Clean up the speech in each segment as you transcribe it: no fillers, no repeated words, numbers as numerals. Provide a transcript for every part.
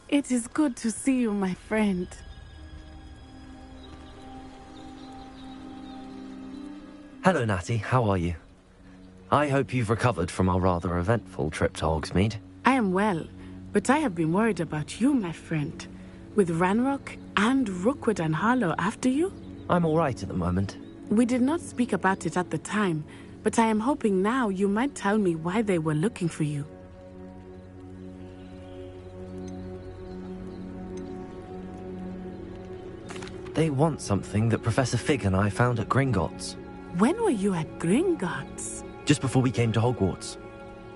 It is good to see you, my friend. Hello, Natty. How are you? I hope you've recovered from our rather eventful trip to Hogsmeade. I am well, but I have been worried about you, my friend. With Ranrock and Rookwood and Harlow after you? I'm all right at the moment. We did not speak about it at the time, but I am hoping now you might tell me why they were looking for you. They want something that Professor Fig and I found at Gringotts. When were you at Gringotts? Just before we came to Hogwarts.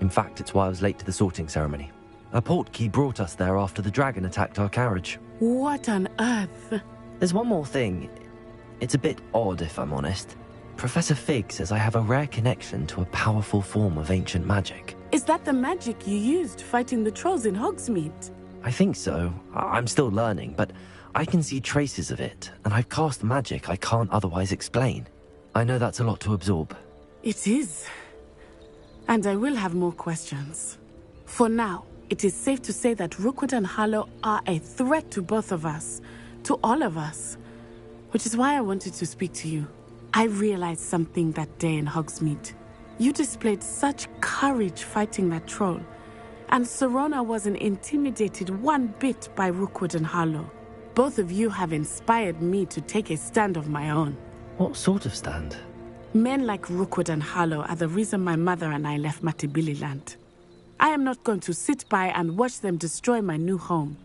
In fact, it's why I was late to the sorting ceremony. A portkey brought us there after the dragon attacked our carriage. What on earth? There's one more thing. It's a bit odd, if I'm honest. Professor Fig says I have a rare connection to a powerful form of ancient magic. Is that the magic you used fighting the trolls in Hogsmeade? I think so. I'm still learning, but I can see traces of it, and I've cast magic I can't otherwise explain. I know that's a lot to absorb. It is. And I will have more questions. For now, it is safe to say that Rookwood and Harlow are a threat to both of us, to all of us. Which is why I wanted to speak to you. I realized something that day in Hogsmeade. You displayed such courage fighting that troll, and Serona wasn't intimidated one bit by Rookwood and Harlow. Both of you have inspired me to take a stand of my own. What sort of stand? Men like Rookwood and Harlow are the reason my mother and I left Matabeleland. I am not going to sit by and watch them destroy my new home.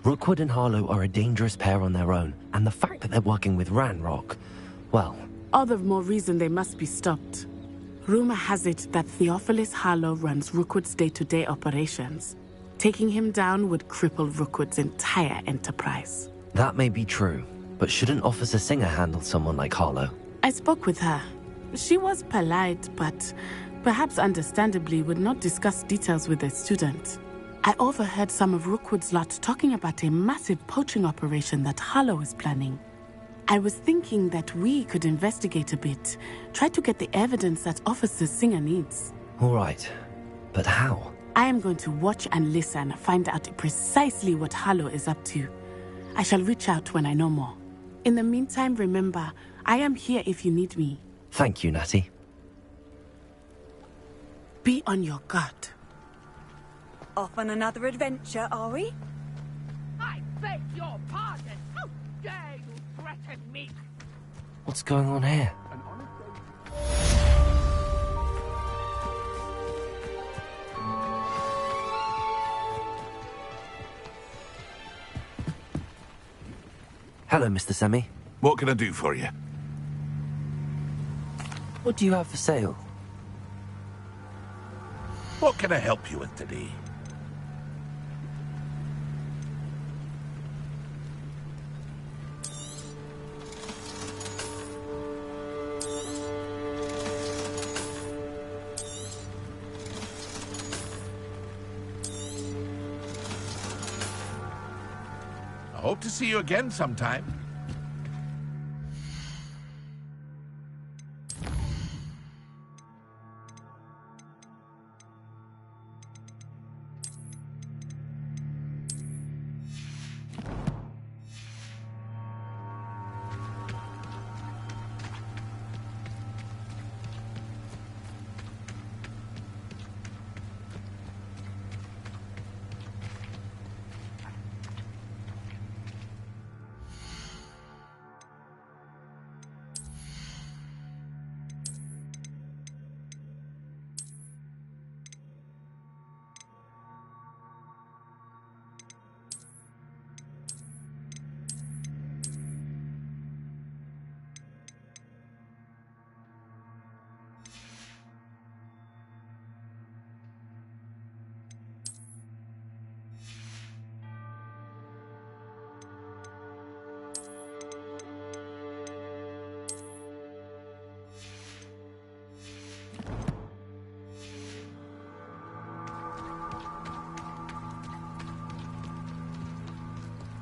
Rookwood and Harlow are a dangerous pair on their own, and the fact that they're working with Ranrock, well... All the more reason they must be stopped. Rumor has it that Theophilus Harlow runs Rookwood's day-to-day operations. Taking him down would cripple Rookwood's entire enterprise. That may be true, but shouldn't Officer Singer handle someone like Harlow? I spoke with her. She was polite, but perhaps understandably would not discuss details with a student. I overheard some of Rookwood's lot talking about a massive poaching operation that Harlow is planning. I was thinking that we could investigate a bit, try to get the evidence that Officer Singer needs. All right, but how? I am going to watch and listen, find out precisely what Harlow is up to. I shall reach out when I know more. In the meantime, remember, I am here if you need me. Thank you, Natty. Be on your guard. Off on another adventure, are we? I beg your pardon! How dare you threaten me! What's going on here? Hello, Mr. Semi. What can I do for you? What do you have for sale? What can I help you with today? I hope to see you again sometime.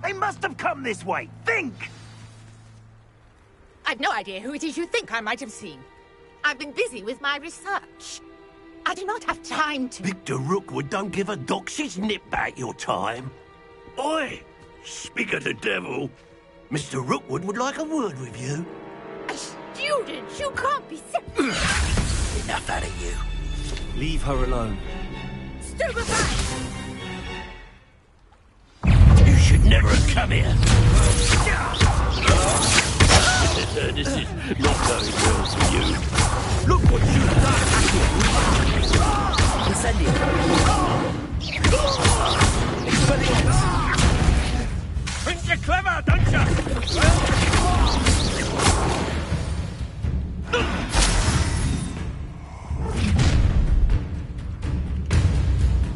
They must have come this way. Think! I've no idea who it is you think I might have seen. I've been busy with my research. I do not have time to... Victor Rookwood don't give a doxy's nip back your time. Oi! Speak of the devil. Mr. Rookwood would like a word with you. A student? You can't be so... Enough out of you. Leave her alone. Stupefy! You should never have come here. This is not going well for you. Look what you've done! Incendio. Expelliarmus. Think you're clever, don't you?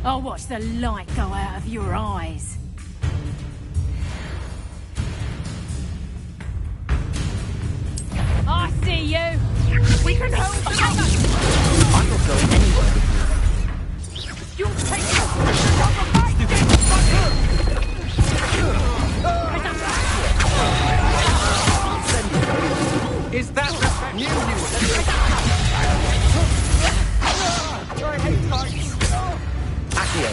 I'll watch the light go out of your eyes. I see you. We can hold together. I'm not going anywhere with you. You'll take your position on the fight. Is that you? Accio.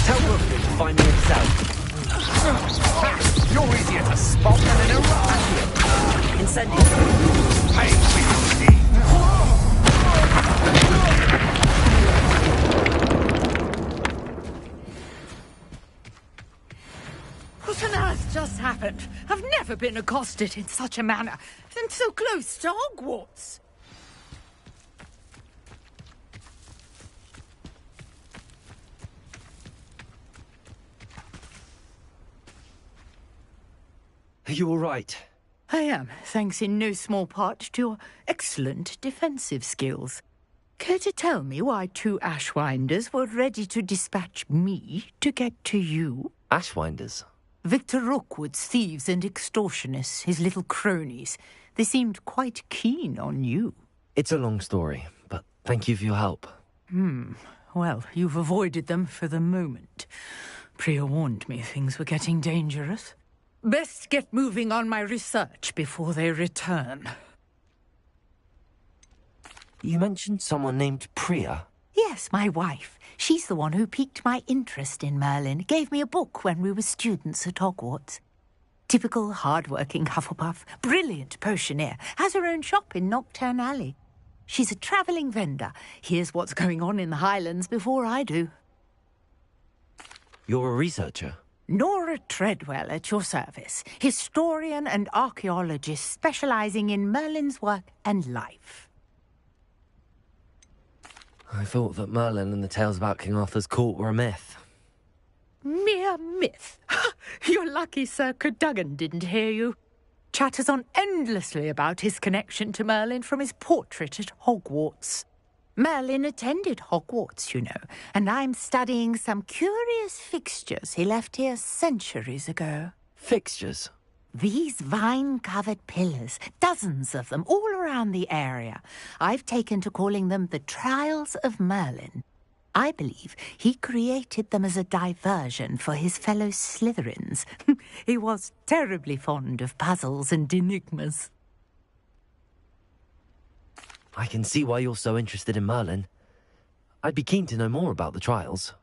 Tell Rookwood to find me himself. You're easier to spot than an Iraq. Incendio. Hey, What on earth just happened? I've never been accosted in such a manner, and so close to Hogwarts. Are you all right? I am, thanks in no small part to your excellent defensive skills. Care to tell me why 2 Ashwinders were ready to dispatch me to get to you? Ashwinders. Victor Rookwood's thieves and extortionists, his little cronies. They seemed quite keen on you. It's a long story, but thank you for your help. Well, you've avoided them for the moment. Priya warned me things were getting dangerous. Best get moving on my research before they return. You mentioned someone named Priya. Yes, my wife. She's the one who piqued my interest in Merlin. Gave me a book when we were students at Hogwarts. Typical hard-working Hufflepuff, brilliant potioneer, has her own shop in Knockturn Alley. She's a travelling vendor. Hears what's going on in the Highlands before I do. You're a researcher. Nora Treadwell at your service, historian and archaeologist specialising in Merlin's work and life. I thought that Merlin and the tales about King Arthur's court were a myth. Mere myth. You're lucky Sir Cadogan didn't hear you. Chatters on endlessly about his connection to Merlin from his portrait at Hogwarts. Merlin attended Hogwarts, you know, and I'm studying some curious fixtures he left here centuries ago. Fixtures? These vine-covered pillars, dozens of them, all around the area. I've taken to calling them the Trials of Merlin. I believe he created them as a diversion for his fellow Slytherins. He was terribly fond of puzzles and enigmas. I can see why you're so interested in Merlin. I'd be keen to know more about the trials.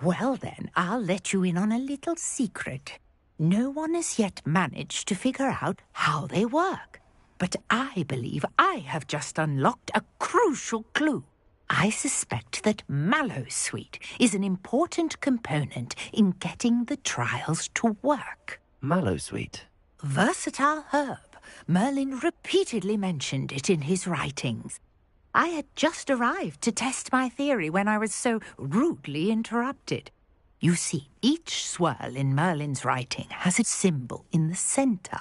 Well then, I'll let you in on a little secret. No one has yet managed to figure out how they work. But I believe I have just unlocked a crucial clue. I suspect that Mallowsweet is an important component in getting the trials to work. Mallowsweet? Versatile herb. Merlin repeatedly mentioned it in his writings. I had just arrived to test my theory when I was so rudely interrupted. You see, each swirl in Merlin's writing has a symbol in the centre.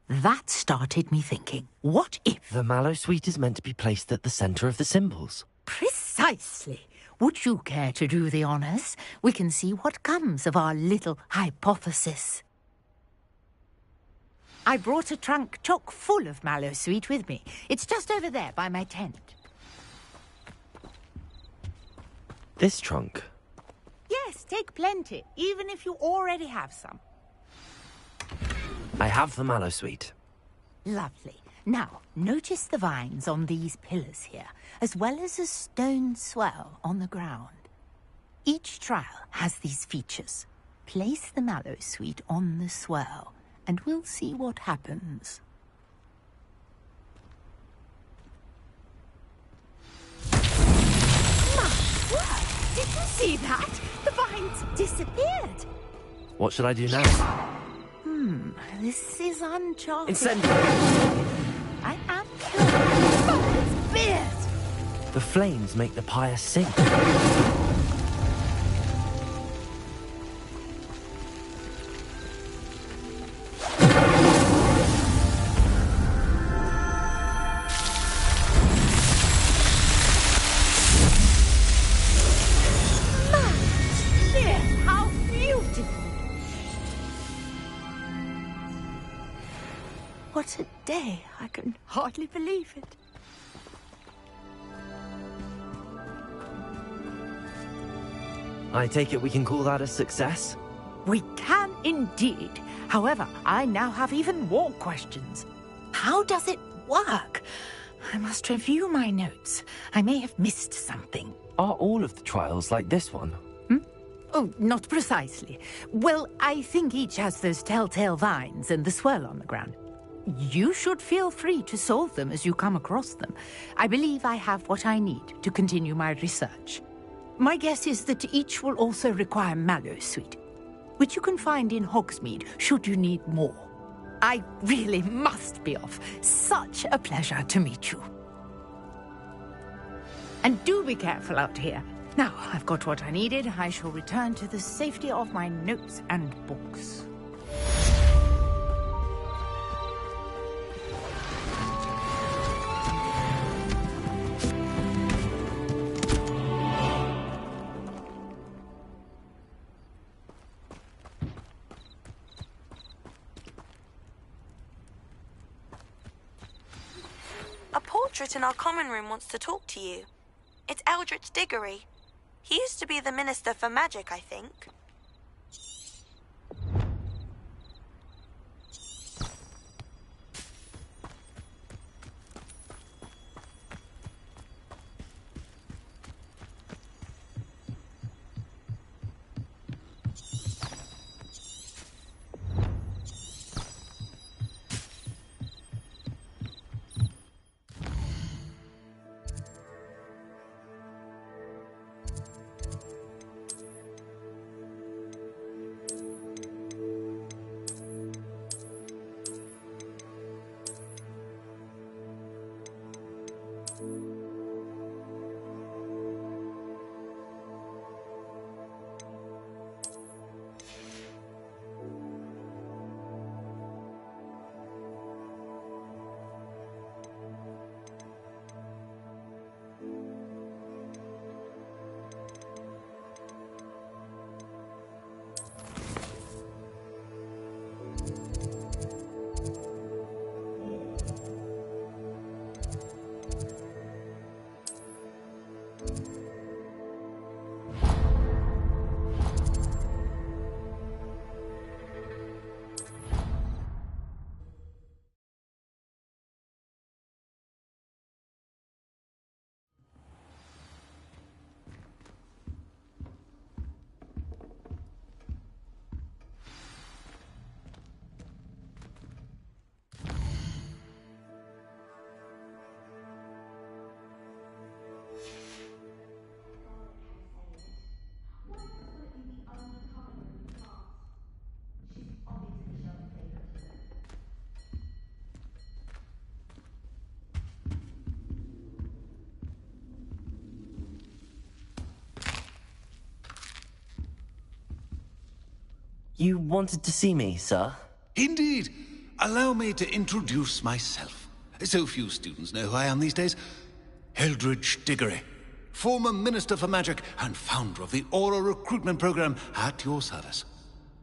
That started me thinking, what if... The Mallowsweet is meant to be placed at the centre of the symbols. Precisely. Would you care to do the honours? We can see what comes of our little hypothesis. I brought a trunk chock full of Mallowsweet with me. It's just over there by my tent. This trunk? Yes, take plenty, even if you already have some. I have the Mallowsweet. Lovely. Now, notice the vines on these pillars here, as well as a stone swell on the ground. Each trial has these features. Place the mallow sweet on the swell, and we'll see what happens. My word! Did you see that? The vines disappeared. What should I do now? This is uncharted. Incendiary! I am curious. Oh, it's fierce! The flames make the pyre sink. How beautiful! What a day. I can hardly believe it. I take it we can call that a success? We can indeed. However, I now have even more questions. How does it work? I must review my notes. I may have missed something. Are all of the trials like this one? Oh, not precisely. Well, I think each has those telltale vines and the swirl on the ground. You should feel free to solve them as you come across them. I believe I have what I need to continue my research. My guess is that each will also require mallow sweet, which you can find in Hogsmeade should you need more. I really must be off. Such a pleasure to meet you. And do be careful out here. Now, I've got what I needed. I shall return to the safety of my notes and books. A portrait in our common room wants to talk to you. It's Eldritch Diggory. He used to be the Minister for Magic, I think. You wanted to see me, sir? Indeed. Allow me to introduce myself. So few students know who I am these days. Eldritch Diggory, former Minister for Magic and founder of the Aura Recruitment Program at your service.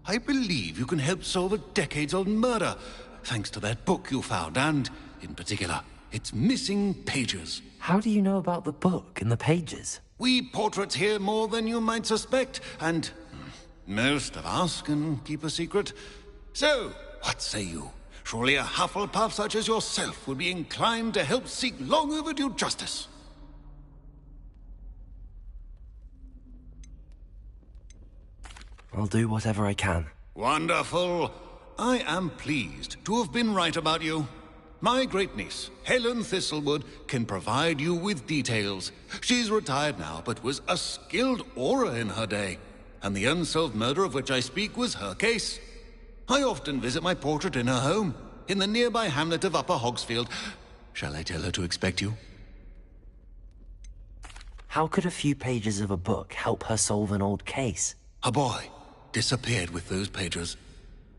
I believe you can help solve a decades-old murder, thanks to that book you found, and, in particular, its missing pages. How do you know about the book and the pages? We portraits hear more than you might suspect, and most of us can keep a secret. So, what say you? Surely a Hufflepuff such as yourself would be inclined to help seek long overdue justice. I'll do whatever I can. Wonderful. I am pleased to have been right about you. My great-niece, Helen Thistlewood, can provide you with details. She's retired now, but was a skilled aura in her day. And the unsolved murder of which I speak was her case. I often visit my portrait in her home, in the nearby hamlet of Upper Hogsfield. Shall I tell her to expect you? How could a few pages of a book help her solve an old case? A boy disappeared with those pages,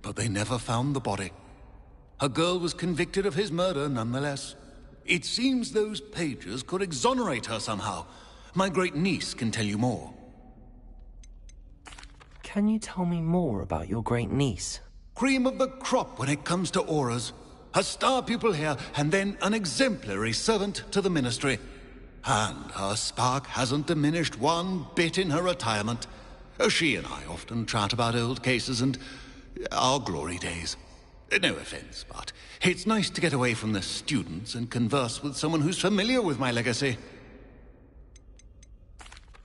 but they never found the body. A girl was convicted of his murder nonetheless. It seems those pages could exonerate her somehow. My great-niece can tell you more. Can you tell me more about your great-niece? Cream of the crop when it comes to auras. A star pupil here, and then an exemplary servant to the Ministry. And her spark hasn't diminished one bit in her retirement. She and I often chat about old cases and our glory days. No offense, but it's nice to get away from the students and converse with someone who's familiar with my legacy.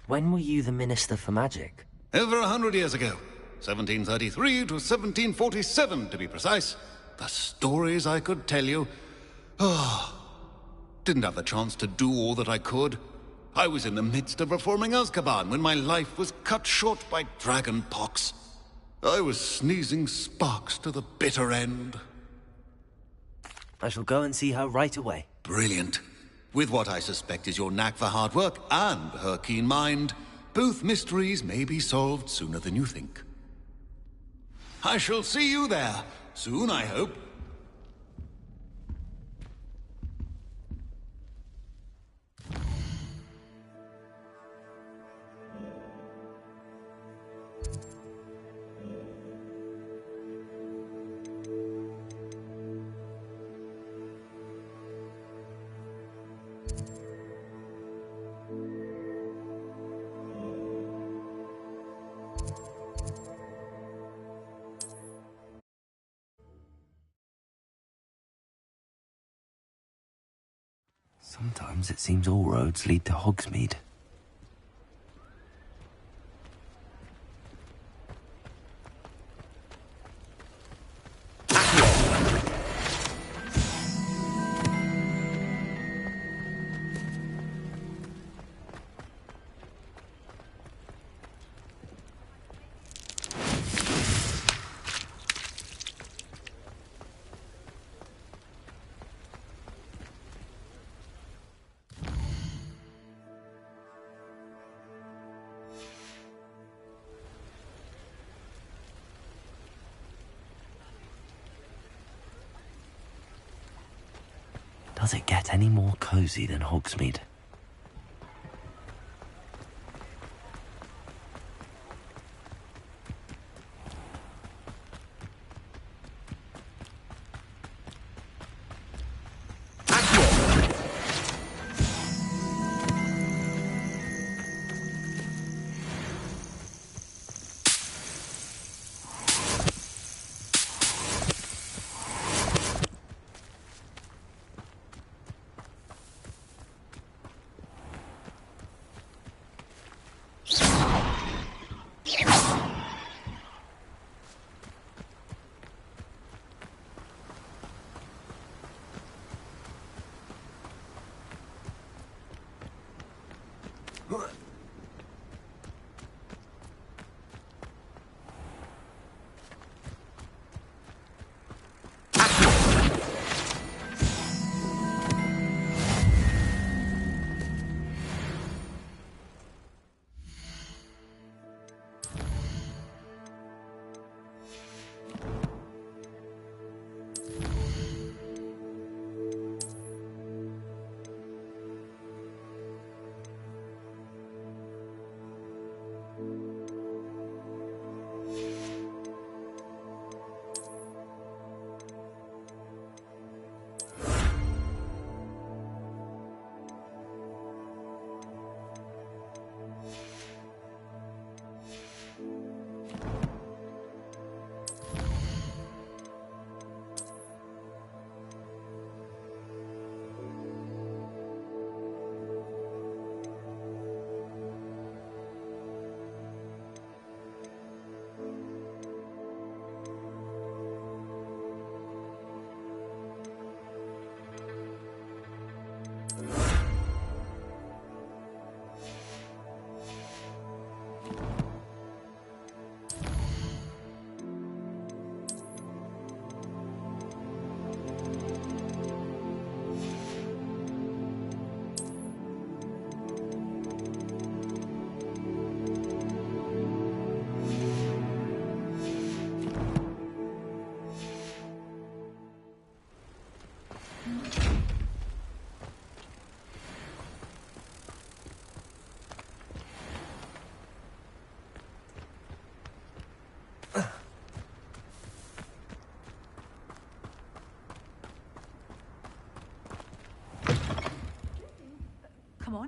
When were you the Minister for Magic? Over 100 years ago. 1733 to 1747, to be precise. The stories I could tell you. Didn't have the chance to do all that I could. I was in the midst of reforming Azkaban when my life was cut short by dragon pox. I was sneezing sparks to the bitter end. I shall go and see her right away. Brilliant. With what I suspect is your knack for hard work and her keen mind, both mysteries may be solved sooner than you think. I shall see you there. Soon, I hope. Sometimes it seems all roads lead to Hogsmeade. Does it get any more cozy than Hogsmeade?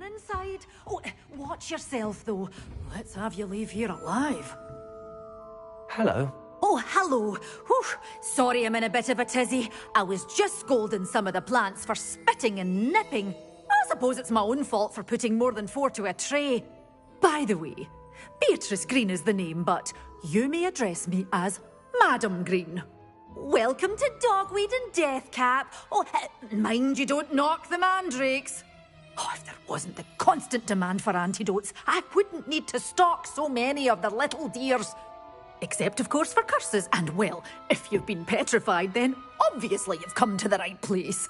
on inside. Oh, watch yourself, though. Let's have you leave here alive. Hello. Oh, hello. Whew. Sorry I'm in a bit of a tizzy. I was just scolding some of the plants for spitting and nipping. I suppose it's my own fault for putting more than 4 to a tray. By the way, Beatrice Green is the name, but you may address me as Madam Green. Welcome to Dogweed and Deathcap. Oh, mind you don't knock the mandrakes. Oh, if there wasn't the constant demand for antidotes, I wouldn't need to stock so many of the little dears. Except, of course, for curses. And, well, if you've been petrified, then obviously you've come to the right place.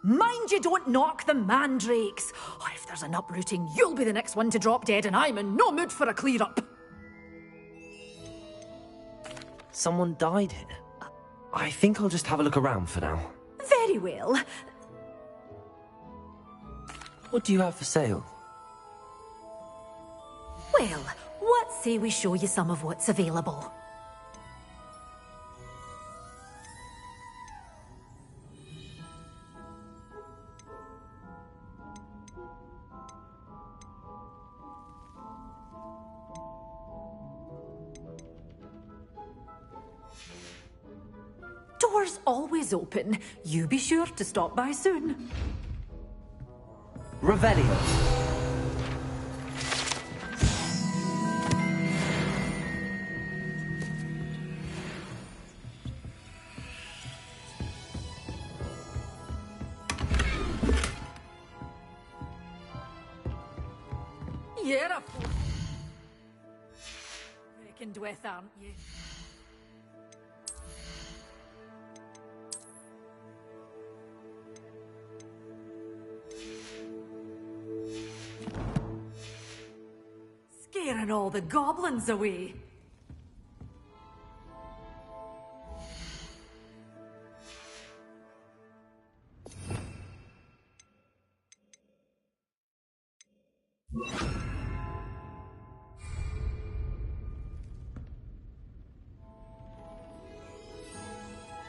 Mind you don't knock the mandrakes. Oh, if there's an uprooting, you'll be the next one to drop dead, and I'm in no mood for a clear-up. Someone died here. I think I'll just have a look around for now. Very well. What do you have for sale? Well, what say we show you some of what's available? Doors always open. You be sure to stop by soon. Revelio. You're a reckoned with, aren't you? Scaring all the goblins away.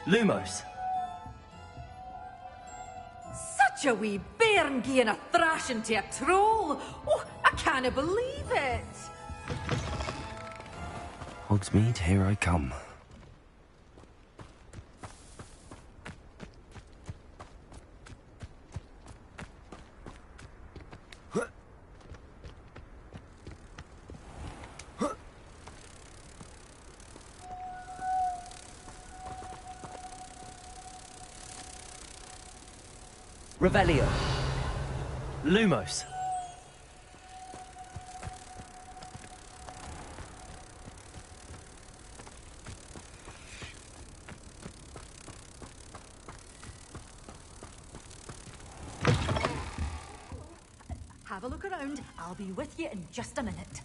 Lumos. Such a wee bairn gieing a thrashing to a troll. Oh, I can't believe it. Hogsmeade, here I come. Revelio. Lumos. Have a look around. I'll be with you in just a minute.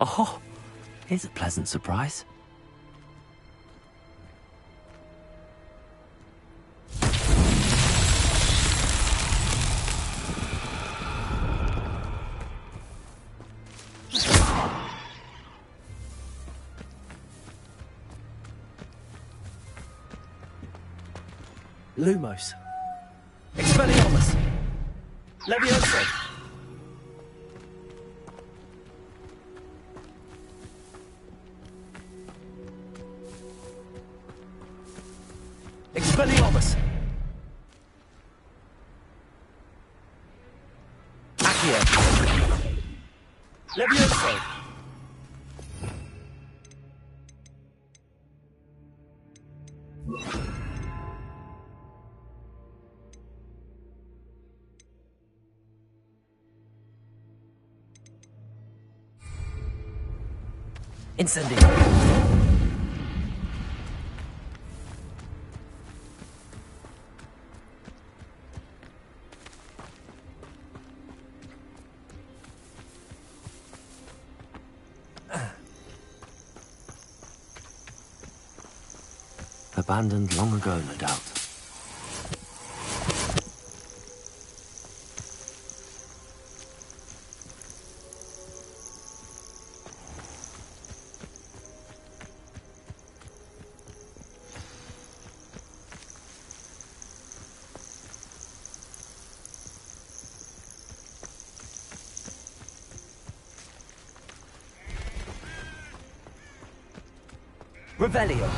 Oh, here's a pleasant surprise. Lumos. Expelliarmus. Levioso. Expelliarmus. Accio. Levioso. Incendio. Abandoned long ago, no doubt. Revelio.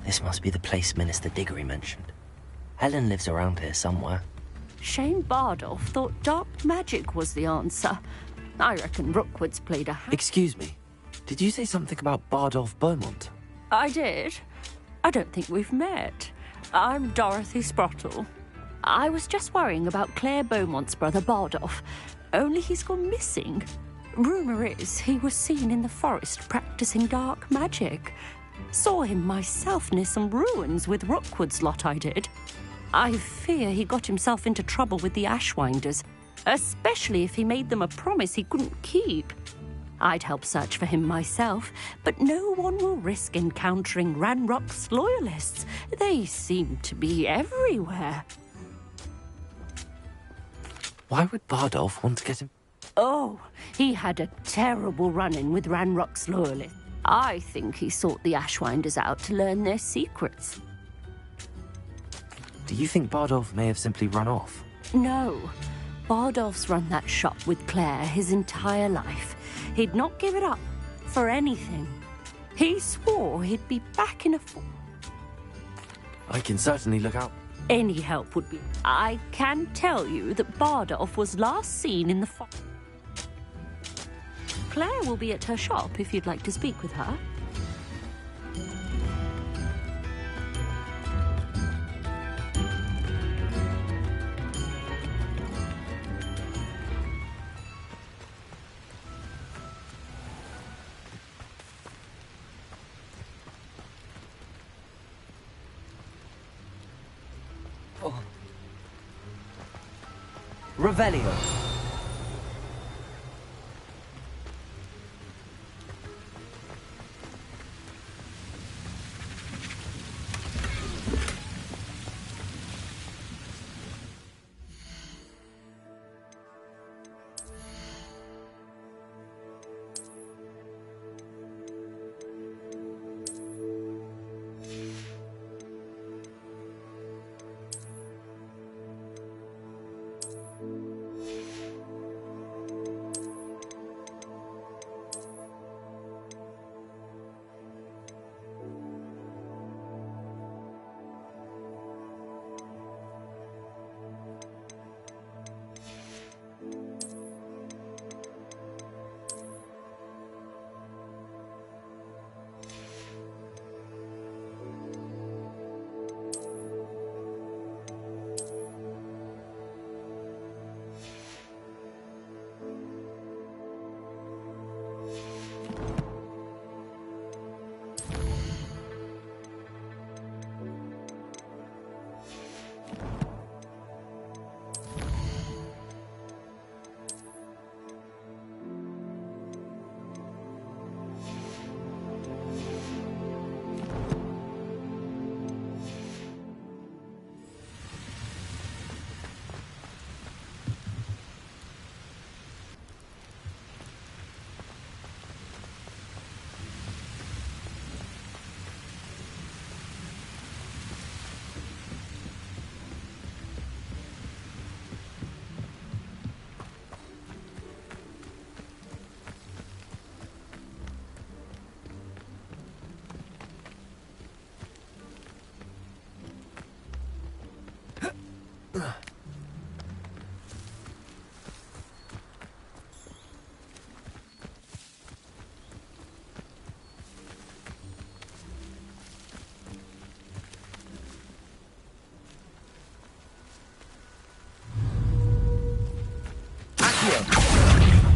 This must be the place Minister Diggory mentioned. Helen lives around here somewhere. Shane Bardolph thought dark magic was the answer. I reckon Rookwood's played a hand. Excuse me. Did you say something about Bardolph Beaumont? I did. I don't think we've met. I'm Dorothy Sprottle. I was just worrying about Claire Beaumont's brother Bardolph, only he's gone missing. Rumour is he was seen in the forest practicing dark magic. Saw him myself near some ruins with Rookwood's lot I did. I fear he got himself into trouble with the Ashwinders, especially if he made them a promise he couldn't keep. I'd help search for him myself, but no one will risk encountering Ranrock's loyalists. They seem to be everywhere. Why would Bardolph want to get him? Oh, he had a terrible run-in with Ranrock's loyalists. I think he sought the Ashwinders out to learn their secrets. Do you think Bardolph may have simply run off? No. Bardolph's run that shop with Claire his entire life. He'd not give it up for anything. He swore he'd be back in a... I can certainly look out. Any help would be... I can tell you that Bardolph was last seen in the... Claire will be at her shop if you'd like to speak with her. Revelio.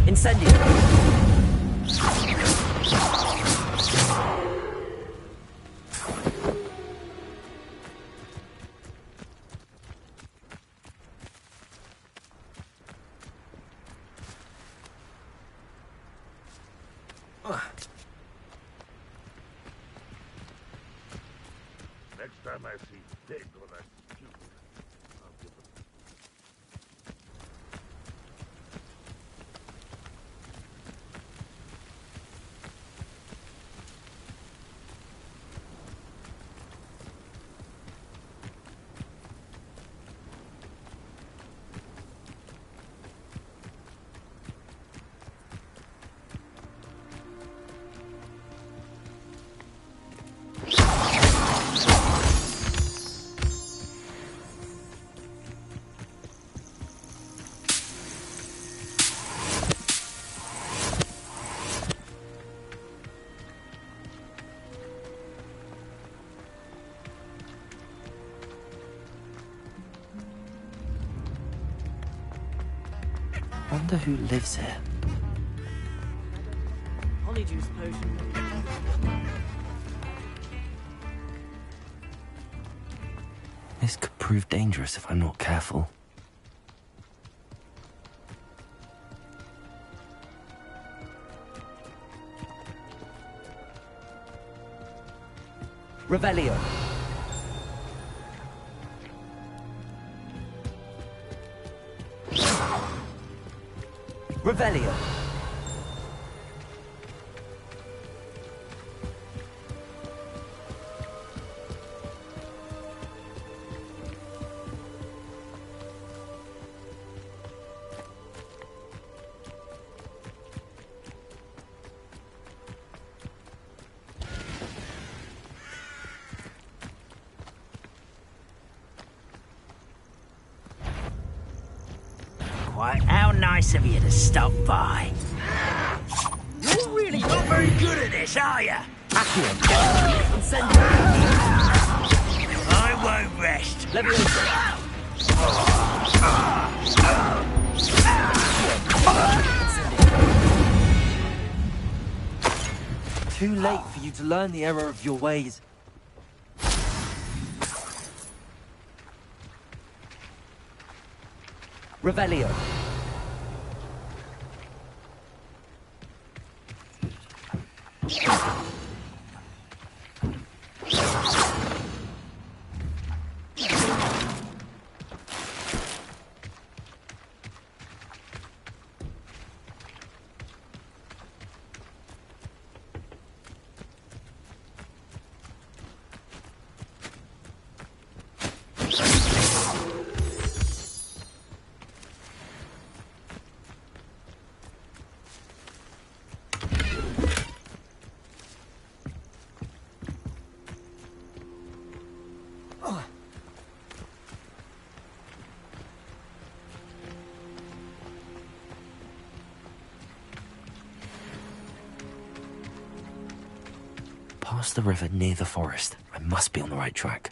Incendio. Next time I see Dig or that student, I'll give them. Wonder who lives here. Polyjuice potion. This could prove dangerous if I'm not careful. Revelio. Revelio. Quite how nice of you to stop by. You're really not very good at this, are you? I won't rest. Too late for you to learn the error of your ways. Revelio. Past the river near the forest. I must be on the right track.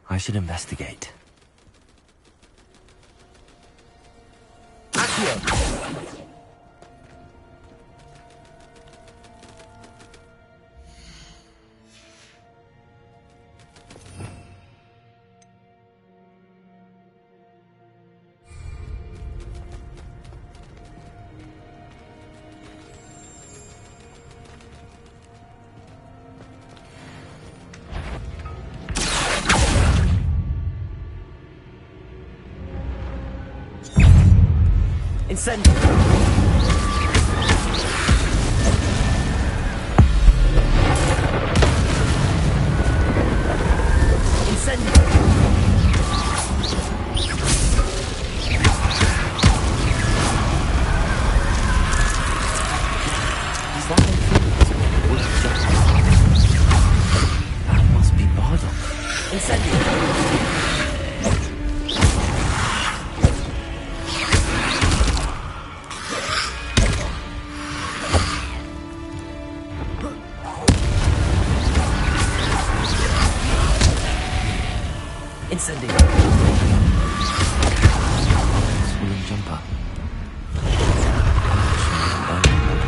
I should investigate. Incendio! That must be Bardolph. Incendio! Incendio! Swinging jumper. I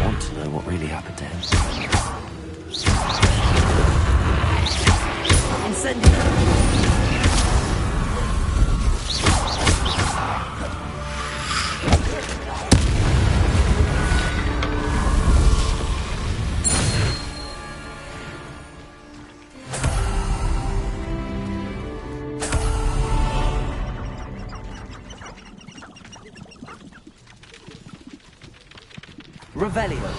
want to know what really happened to him. Incendio! Revelio.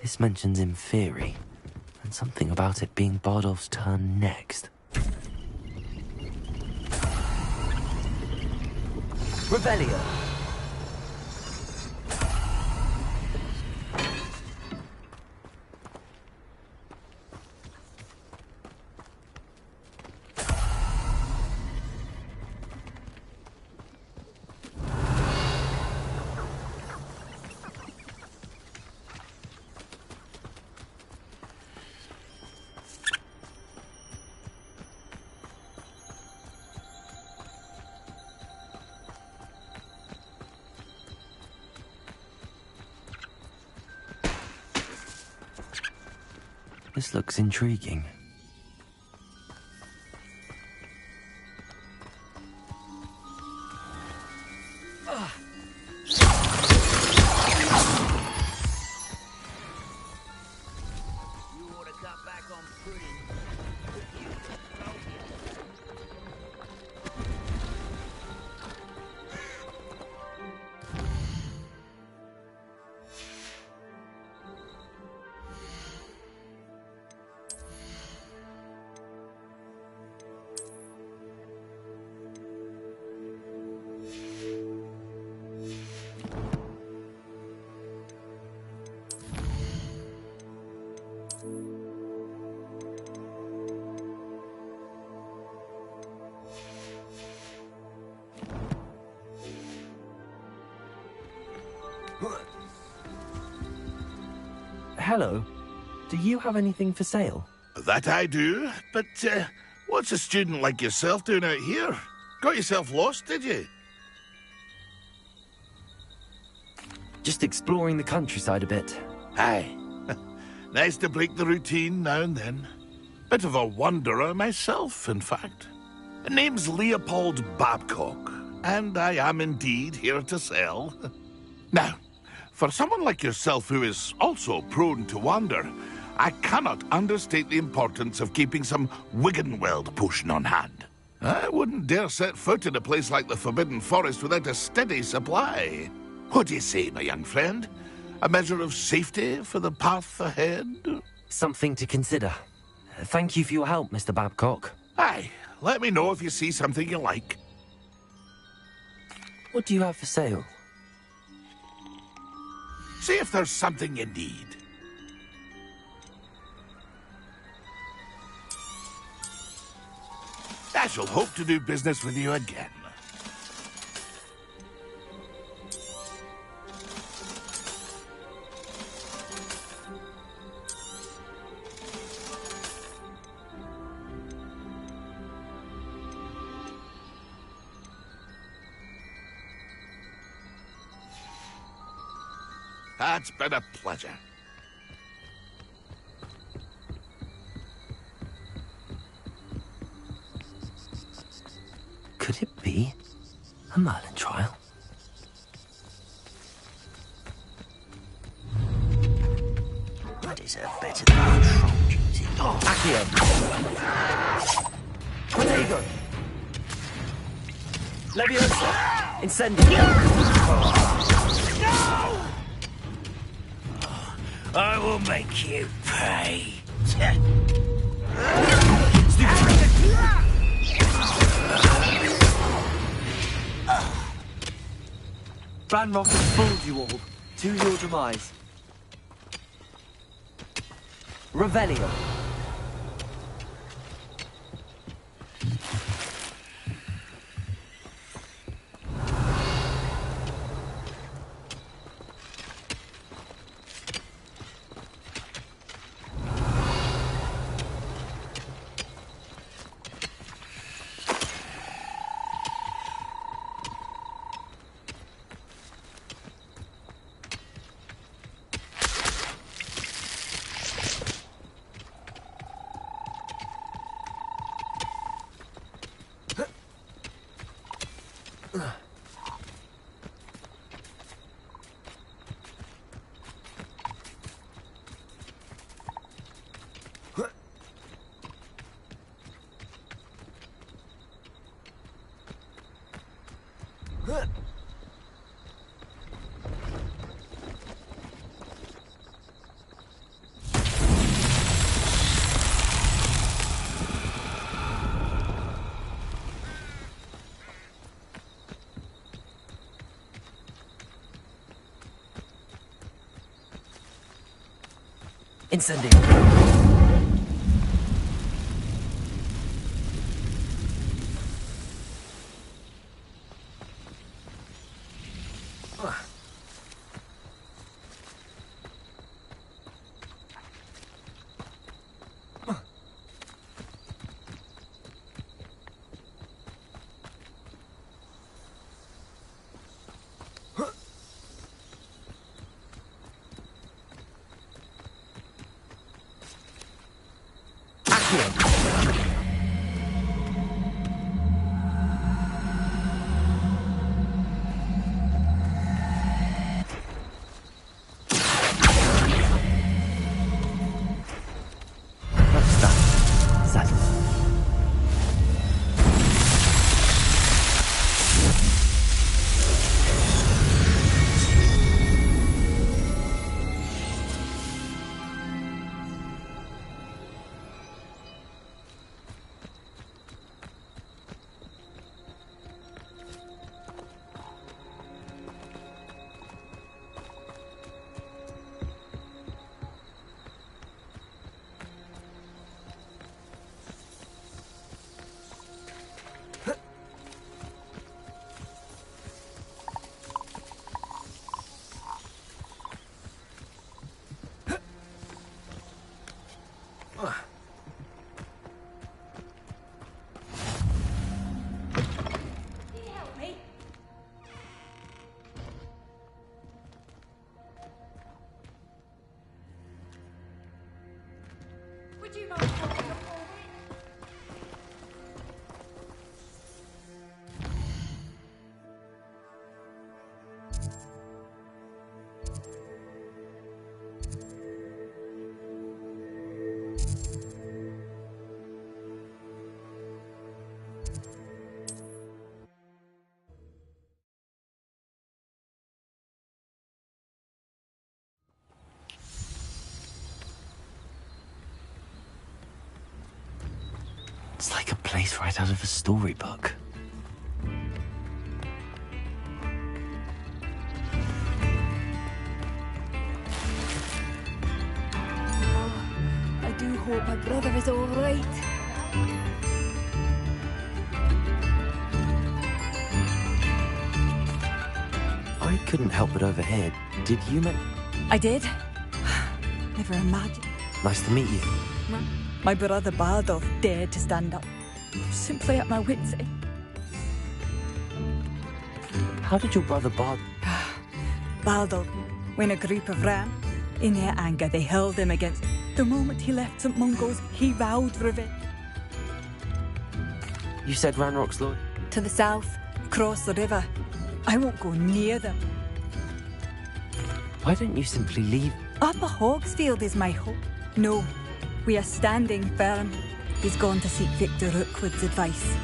This mentions in theory, and something about it being Bardolph's turn next. Revelio! This looks intriguing. Hello. Do you have anything for sale? That I do, but what's a student like yourself doing out here? Got yourself lost, did you? Just exploring the countryside a bit. Aye. Nice to break the routine now and then. Bit of a wanderer myself, in fact. Name's Leopold Babcock, and I am indeed here to sell. Now, for someone like yourself who is also prone to wander, I cannot understate the importance of keeping some Wiggenweld potion on hand. I wouldn't dare set foot in a place like the Forbidden Forest without a steady supply. What do you say, my young friend? A measure of safety for the path ahead? Something to consider. Thank you for your help, Mr. Babcock. Aye, let me know if you see something you like. What do you have for sale? See if there's something you need. I shall hope to do business with you again. It's been a pleasure. Could it be a Merlin trial? I deserve better than control duty. Accio! Protego! Leviosa! Incendio! I will make you pay. Banrock has fooled you all. To your demise. Revelio. Incendio. It's like a place right out of a storybook. I do hope my brother is all right. I couldn't help but overhear. Did you I did. Never imagined. Nice to meet you. My brother Bardolph dared to stand up. Simply at my wits' end. How did your brother Bardolph, when a group of ran, in their anger they hurled him against. The moment he left St. Mungo's, he vowed revenge. You said Ranrock's Lord? To the south, across the river. I won't go near them. Why don't you simply leave? Upper Hogsfield is my hope. No, we are standing firm. He's gone to seek Victor Rookwood's advice.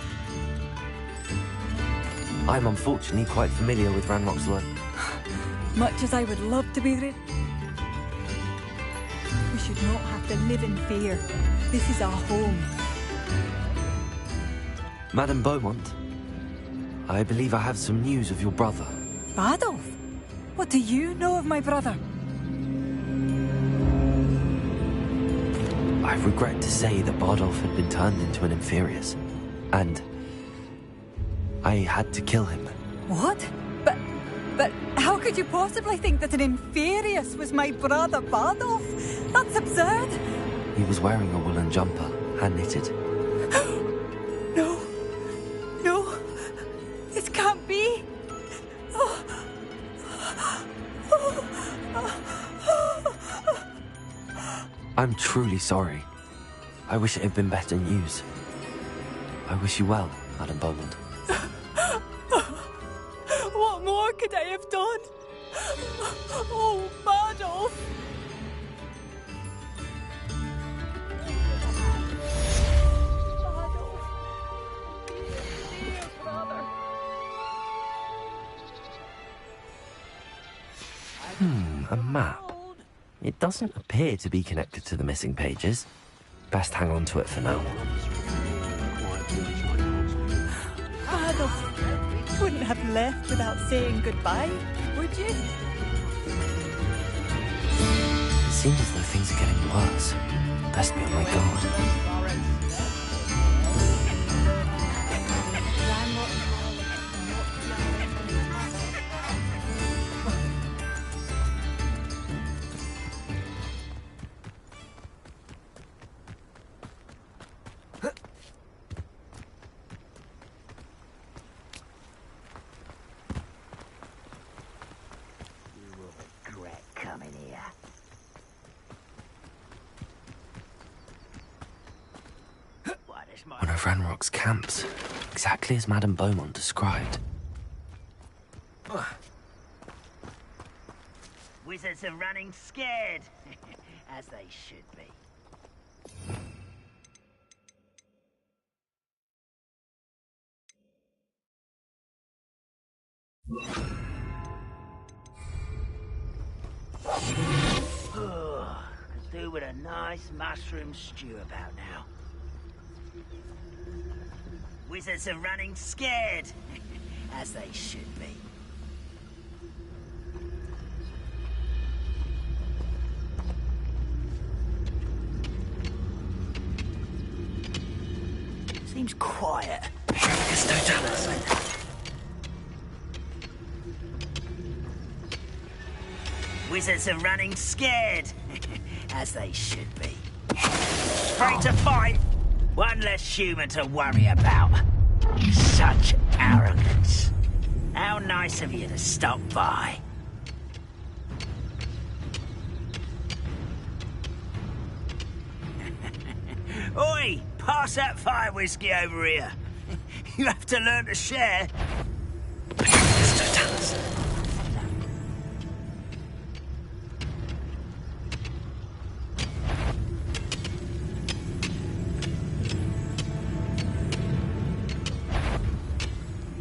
I'm unfortunately quite familiar with Ranrock's Lord. Much as I would love to be rid, we should not have to live in fear. This is our home. Madame Beaumont, I believe I have some news of your brother. Bardolph? What do you know of my brother? I regret to say that Bardolph had been turned into an Inferius, and I had to kill him. What? But how could you possibly think that an Inferius was my brother Bardolph? That's absurd. He was wearing a woolen jumper, hand-knitted. No, this can't be. I'm truly sorry. I wish it had been better news. I wish you well, Madame Beaumont. What more could I have done? Oh, Bardolph! A map. It doesn't appear to be connected to the missing pages. Best hang on to it for now. Bardolph, you wouldn't have left without saying goodbye, would you? It seems as though things are getting worse. Best be on my guard. One of Ranrock's camps, exactly as Madame Beaumont described. Wizards are running scared, as they should be. Could do with a nice mushroom stew about now. Wizards are running scared, as they should be. Seems quiet. Wizards are running scared, as they should be. Afraid to fight. One less human to worry about. Such arrogance. How nice of you to stop by. Oi! Pass that fire whiskey over here. You have to learn to share.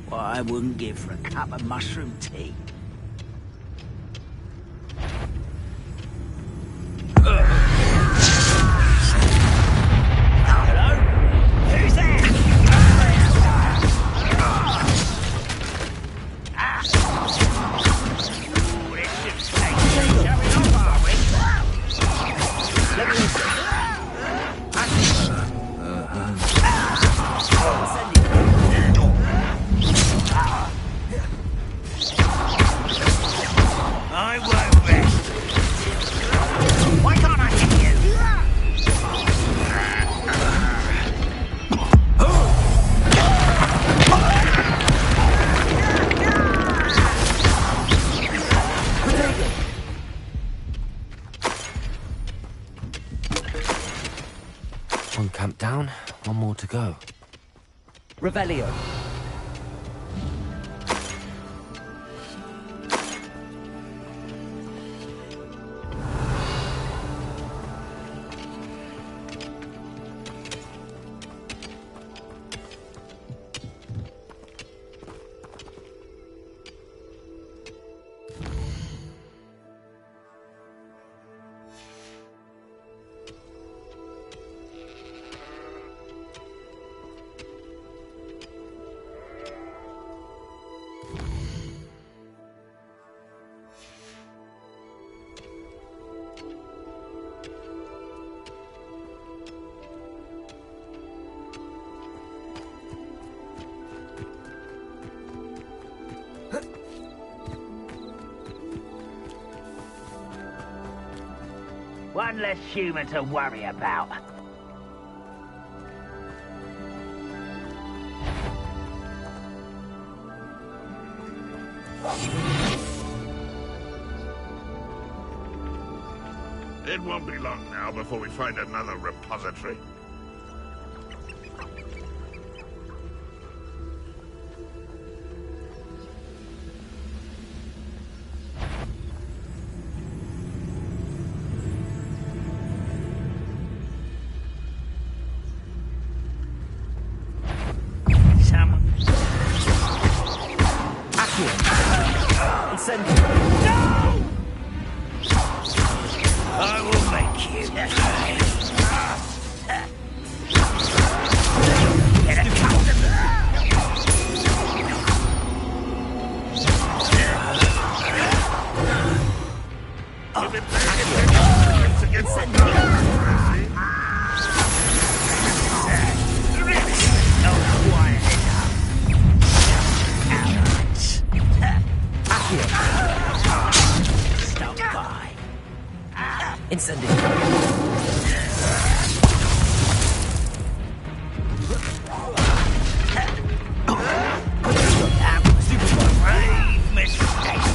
What I wouldn't give for a cup of mushroom tea. Hello? Who's there? One more to go. Revelio. One less human to worry about. It won't be long now before we find another repository. I will make you pay. Get a cut of Incendio. That was a grave mistake.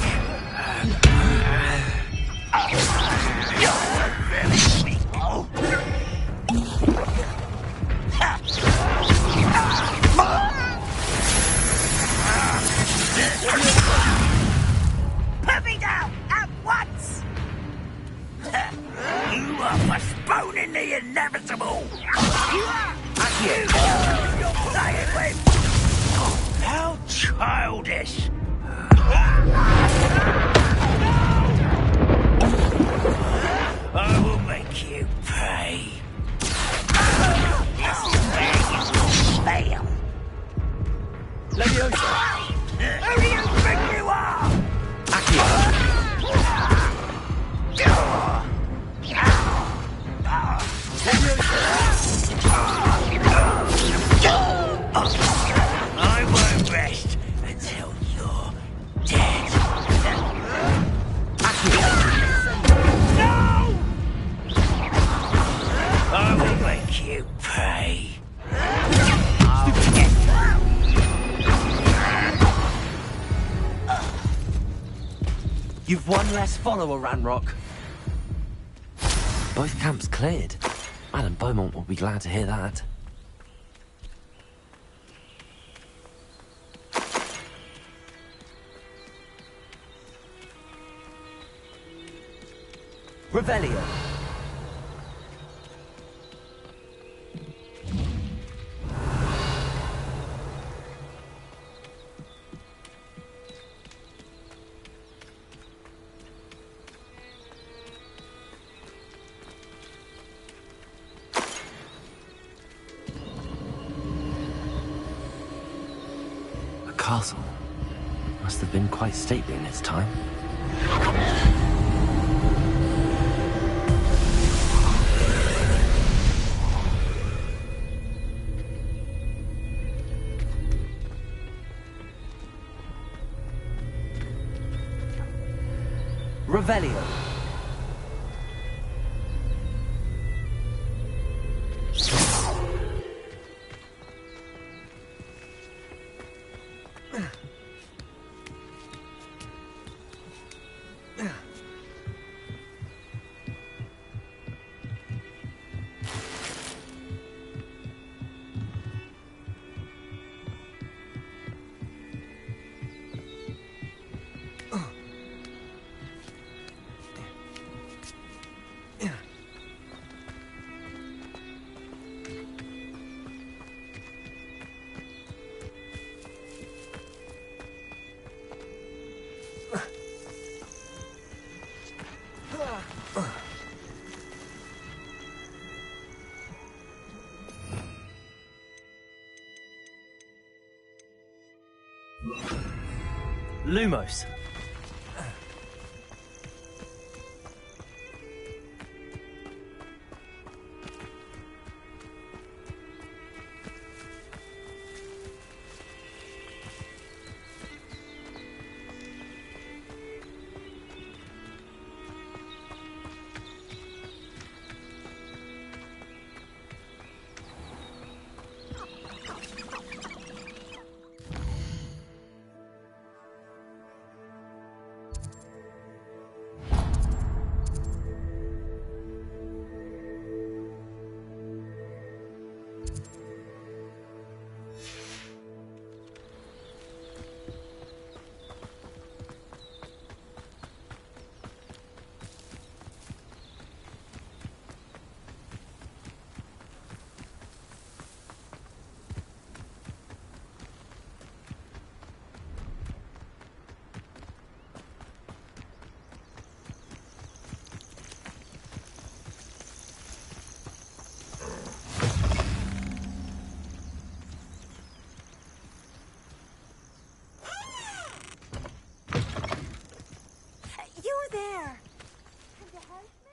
You're very weak. Put me down at once! You are postponing the inevitable! You are! You're playing with! How childish! I will make you pay. This is where you will fail. Leviosa. Who do you think you are? I won't rest until you're dead. No! I will make you pay. You've one less follower, Ranrock. Both camps cleared. Madame Beaumont will be glad to hear that. Revelio. A castle. Must have been quite stately in its time. Revelio. Lumos. You there! Can you help me?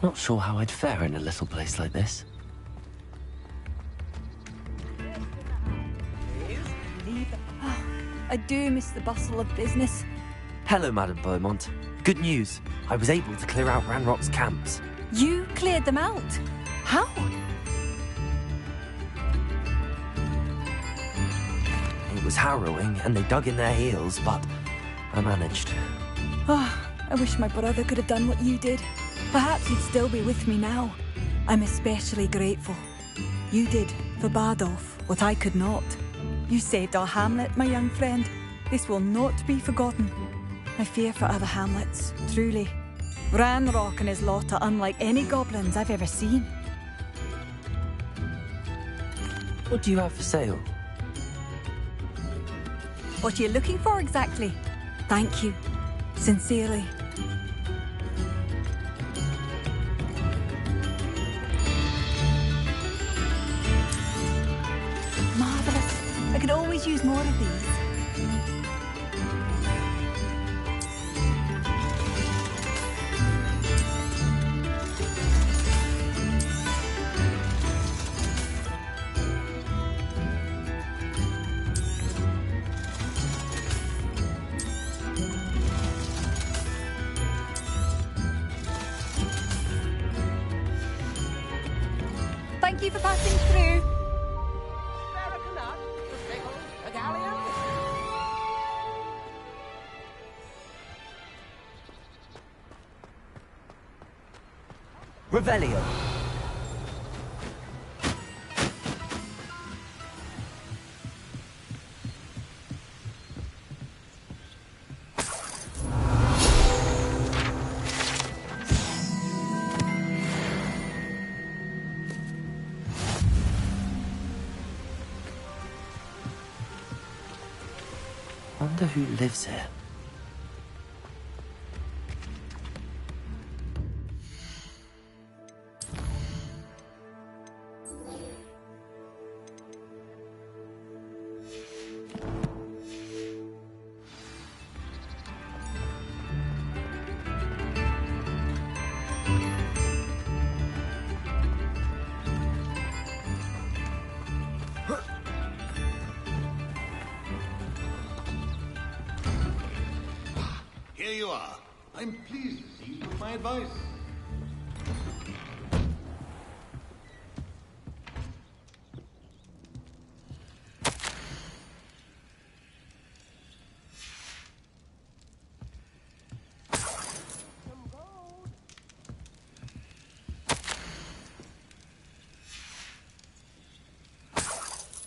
Not sure how I'd fare in a little place like this. I do miss the bustle of business. Hello, Madame Beaumont. Good news. I was able to clear out Ranrock's camps. You cleared them out? How? It was harrowing, and they dug in their heels, but I managed. I wish my brother could have done what you did. Perhaps he'd still be with me now. I'm especially grateful. You did, for Bardolph, what I could not. You saved our hamlet, my young friend. This will not be forgotten. I fear for other hamlets, truly. Ranrock and his lot are unlike any goblins I've ever seen. What do you have for sale? What are you looking for exactly? Thank you. Sincerely. Marvellous. I could always use more of these. Thank you for passing through. Revelio. Wonder who lives here. Here you are. I'm pleased to see you took my advice.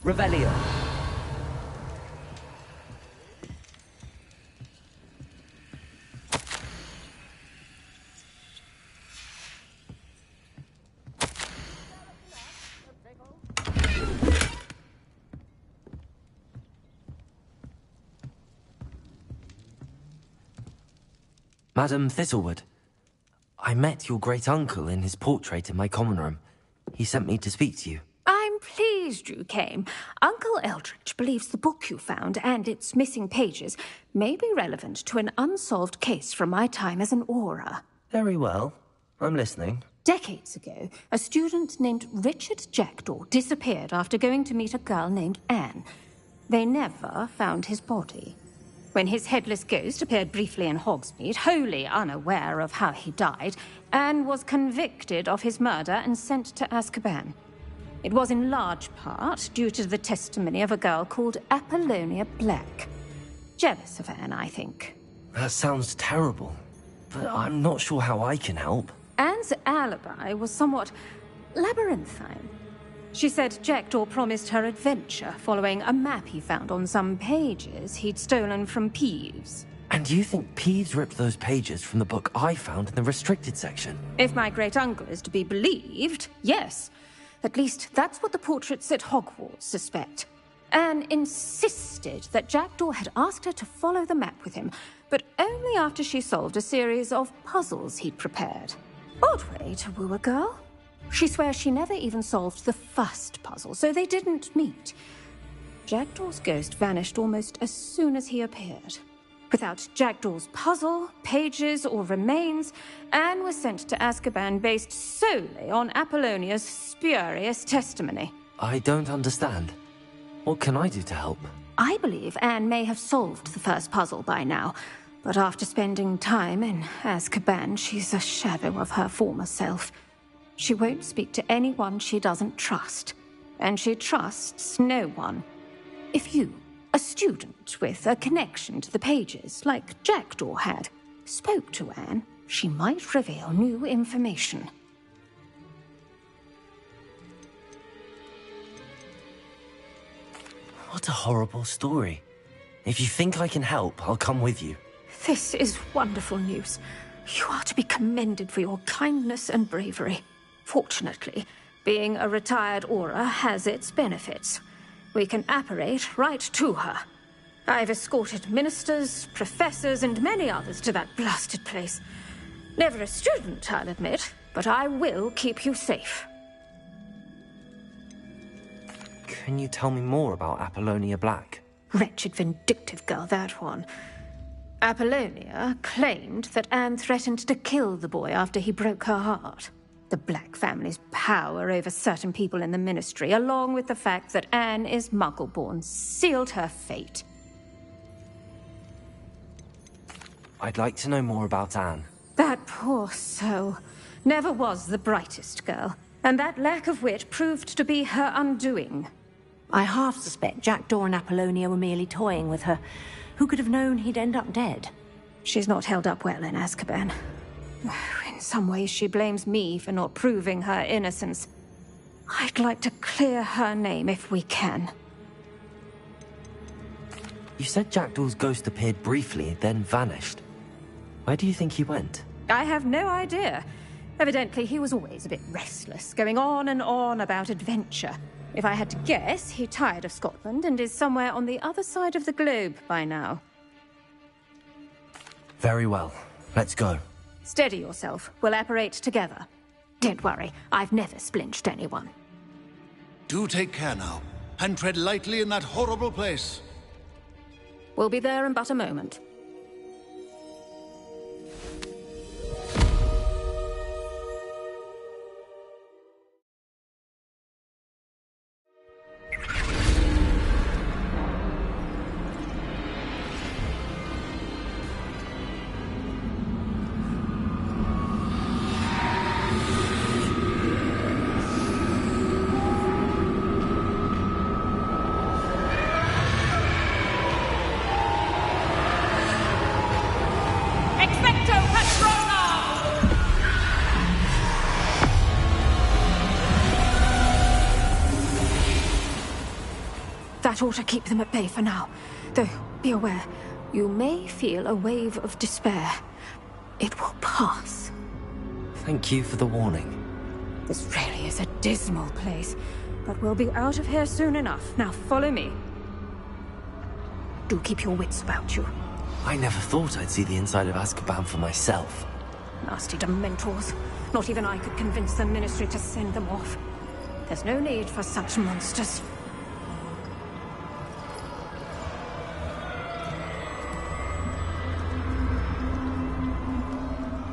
Revelio. Madam Thistlewood, I met your great-uncle in his portrait in my common room. He sent me to speak to you. I'm pleased you came. Uncle Eldridge believes the book you found and its missing pages may be relevant to an unsolved case from my time as an aura. Very well. I'm listening. Decades ago, a student named Richard Jackdaw disappeared after going to meet a girl named Anne. They never found his body. When his headless ghost appeared briefly in Hogsmeade, wholly unaware of how he died, Anne was convicted of his murder and sent to Azkaban. It was in large part due to the testimony of a girl called Apollonia Black. Jealous of Anne, I think. That sounds terrible, but I'm not sure how I can help. Anne's alibi was somewhat labyrinthine. She said Jackdaw promised her adventure following a map he found on some pages he'd stolen from Peeves. And you think Peeves ripped those pages from the book I found in the restricted section? If my great-uncle is to be believed, yes. At least that's what the portraits at Hogwarts suspect. Anne insisted that Jackdaw had asked her to follow the map with him, but only after she solved a series of puzzles he'd prepared. Odd way to woo a girl. She swears she never even solved the first puzzle, so they didn't meet. Jackdaw's ghost vanished almost as soon as he appeared. Without Jackdaw's puzzle, pages, or remains, Anne was sent to Azkaban based solely on Apollonia's spurious testimony. I don't understand. What can I do to help? I believe Anne may have solved the first puzzle by now, but after spending time in Azkaban, she's a shadow of her former self. She won't speak to anyone she doesn't trust, and she trusts no one. If you, a student with a connection to the pages, like Jackdaw had, spoke to Anne, she might reveal new information. What a horrible story. If you think I can help, I'll come with you. This is wonderful news. You are to be commended for your kindness and bravery. Fortunately, being a retired aura has its benefits. We can apparate right to her. I've escorted ministers, professors, and many others to that blasted place. Never a student, I'll admit, but I will keep you safe. Can you tell me more about Apollonia Black? Wretched, vindictive girl, that one. Apollonia claimed that Anne threatened to kill the boy after he broke her heart. The Black family's power over certain people in the ministry, along with the fact that Anne is Muggle-born, sealed her fate. I'd like to know more about Anne. That poor soul never was the brightest girl, and that lack of wit proved to be her undoing. I half suspect Jackdaw and Apollonia were merely toying with her. Who could have known he'd end up dead? She's not held up well in Azkaban. In some ways, she blames me for not proving her innocence. I'd like to clear her name if we can. You said Jackdaw's ghost appeared briefly, then vanished. Where do you think he went? I have no idea. Evidently, he was always a bit restless, going on and on about adventure. If I had to guess, he tired of Scotland and is somewhere on the other side of the globe by now. Very well. Let's go. Steady yourself. We'll apparate together. Don't worry, I've never splinched anyone. Do take care now, and tread lightly in that horrible place. We'll be there in but a moment. That ought to keep them at bay for now. Though, be aware, you may feel a wave of despair. It will pass. Thank you for the warning. This really is a dismal place, but we'll be out of here soon enough. Now follow me. Do keep your wits about you. I never thought I'd see the inside of Azkaban for myself. Nasty Dementors. Not even I could convince the Ministry to send them off. There's no need for such monsters.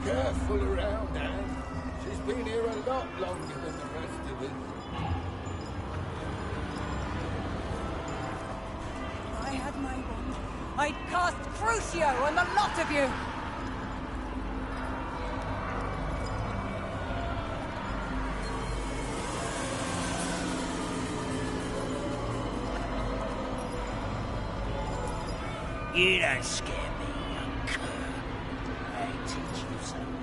Careful around, Anne. She's been here a lot longer than the rest of us. If I had my wand, I'd cast Crucio on the lot of you! You don't scare me, young cur. I teach you something.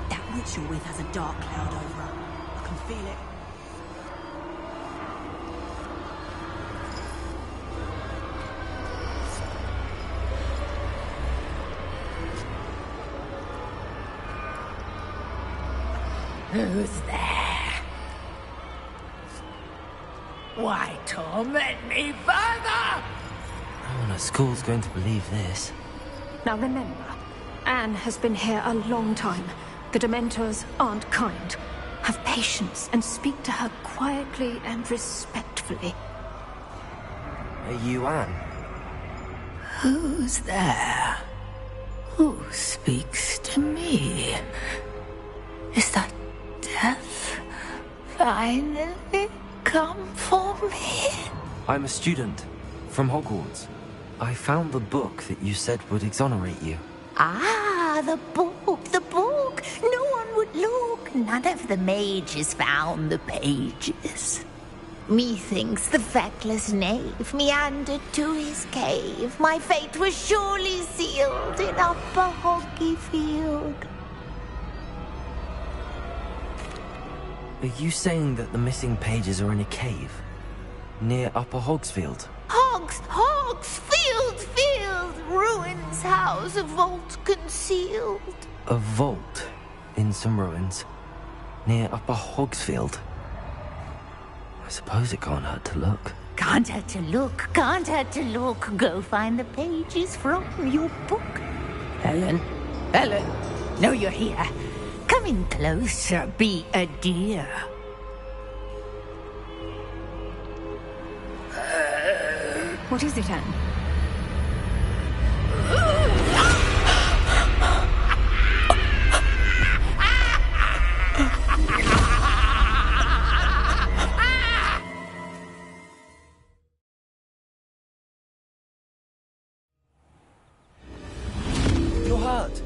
That witch you're with has a dark cloud over her. I can feel it. Who's there? Why torment me further? No one at school's going to believe this. Now remember, Anne has been here a long time. The Dementors aren't kind. Have patience and speak to her quietly and respectfully. Are you Anne? Who's there? Who speaks to me? Is that death finally come for me? I'm a student from Hogwarts. I found the book that you said would exonerate you. Ah, the book. No one would look. None of the mages found the pages. Methinks the feckless knave meandered to his cave. My fate was surely sealed in Upper Hoggyfield. Are you saying that the missing pages are in a cave? Near Upper Hogsfield? Field, ruins house, a vault concealed. A vault in some ruins? Near Upper Hogsfield? I suppose it can't hurt to look. Can't hurt to look. Go find the pages from your book. Helen, know you're here. Come in closer, be a dear. What is it, Anne? You're hurt.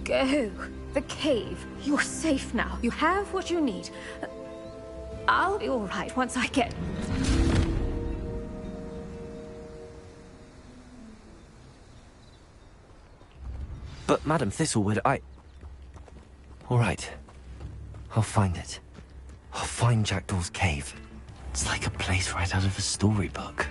Go. The cave. You're safe now. You have what you need. I'll be all right once I get... But, Madam Thistlewood, All right. I'll find it. I'll find Jackdaw's cave. It's like a place right out of a storybook.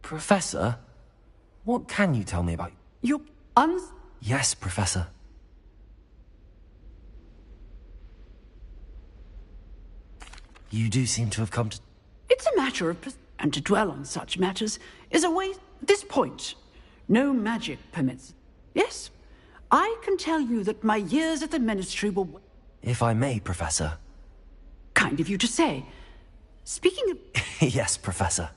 Professor? What can you tell me about... Yes, Professor. You do seem to have come to... It's a matter of... And to dwell on such matters is a waste... At this point, no magic permits. Yes, I can tell you that my years at the Ministry were... If I may, Professor. Kind of you to say. Speaking of... Yes, Professor.